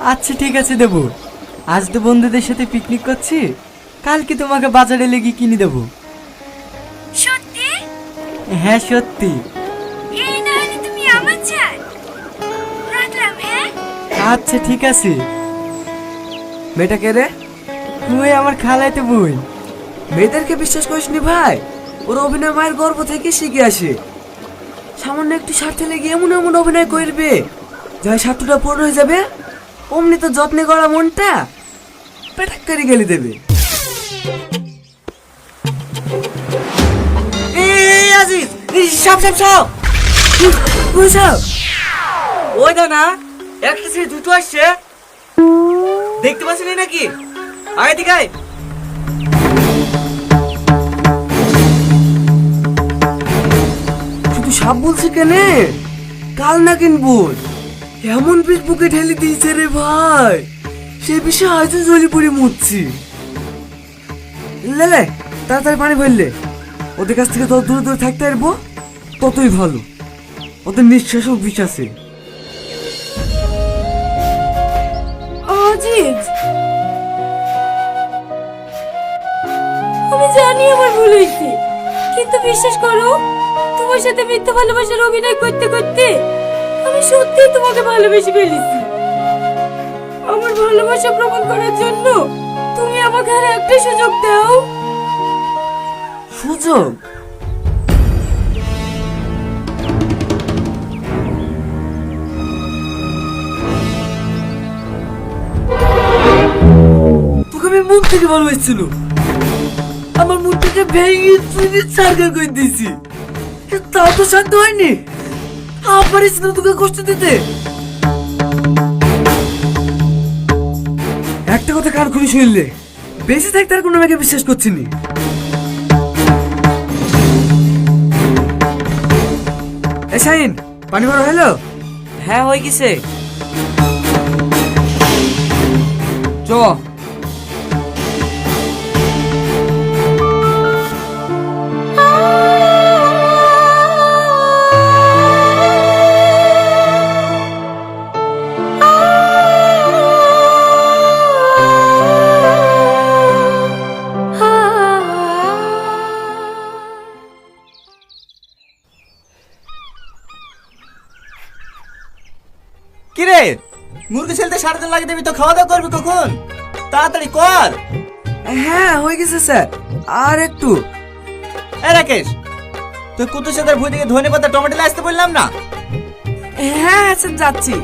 আচ্ছা ঠিক আছে দেবো। আজ তো বন্ধুদের সাথে পিকনিক করছি, কালকে তোমাকে বাজারে লেগে কিনে দেবো। সত্যি? হ্যাঁ সত্যি। এই না হলে তুমি আমার চাই। রাখলাম, হ্যাঁ? আচ্ছা ঠিক আছে। মেয়েটা কে রে? তুই আমার খালাইতে বই। মেয়েদেরকে বিশ্বাস করিসনি ভাই, ওর অভিনয় মায়ের গর্ভ থেকে শিখে আসে। সামান্য একটু স্বার্থে লেগে এমন এমন অভিনয় করবে, যাই স্বার্থটা পূর্ণ হয়ে যাবে, অমনি তো যত্নে গড়া মনটা পেটাক করে গেলে দেবে। এই আজিজ, এই সাপ সাপ সাপ সাপ, ওই দা না, একটা ছেলে দুটো আসছে, দেখতে পাচ্ছেন নাকি? আয় দিকে আয়। শুধু সাপ বলছে কেনে, কাল না কিনবো, এমন বিষ বুকে ঢেলে দিয়েছে রে ভাই, সে বিষে হয়তো জ্বলি পড়ে মরছি। লে তাড়াতাড়ি পানি ফেললে, ওদের কাছ থেকে তত দূরে দূরে থাকতে পারবো ততই ভালো, ওদের নিঃশ্বাসও বিষ আছে। আজিজ, আমি জানি আমার ভুল হয়েছে, কিন্তু বিশ্বাস করো, তোমার সাথে মিথ্যা ভালোবাসার অভিনয় করতে করতে আমি সত্যিই তোমাকে ভালোবেসে ফেলেছি। আমার ভালোবাসা প্রমাণ করার জন্য তুমি আমাকে আর একটা সুযোগ দাও। সুযোগ? তোকে আমি মন থেকে ভালোবাসছিল, আমার মনটাকে ভেঙে চুরি সার্কেল করে দিয়েছি, তাও তো শান্ত হয়নি। আবার এসে তোকে কষ্ট দিতে। একটা কথা কার খুলে শুনলে, বেঁচে থাকতে আর কোনো মেয়েকে বিশ্বাস করছি নি। এ শাহিন, পানি ভরা হলো? হ্যাঁ হয়ে গেছে। চ। কিরে, মুরগি ছেলতে সারাদিন লাগে দেবি তো, খাওয়া দাওয়া করবি কখন? তাড়াতাড়ি কর। হ্যাঁ হয়ে গেছে স্যার, আর একটু। এই রাকেশ, তুই কুতুর সাথে ভুই দিকে ধনে পাতা টমেটো আসতে বললাম না? হ্যাঁ স্যার যাচ্ছি।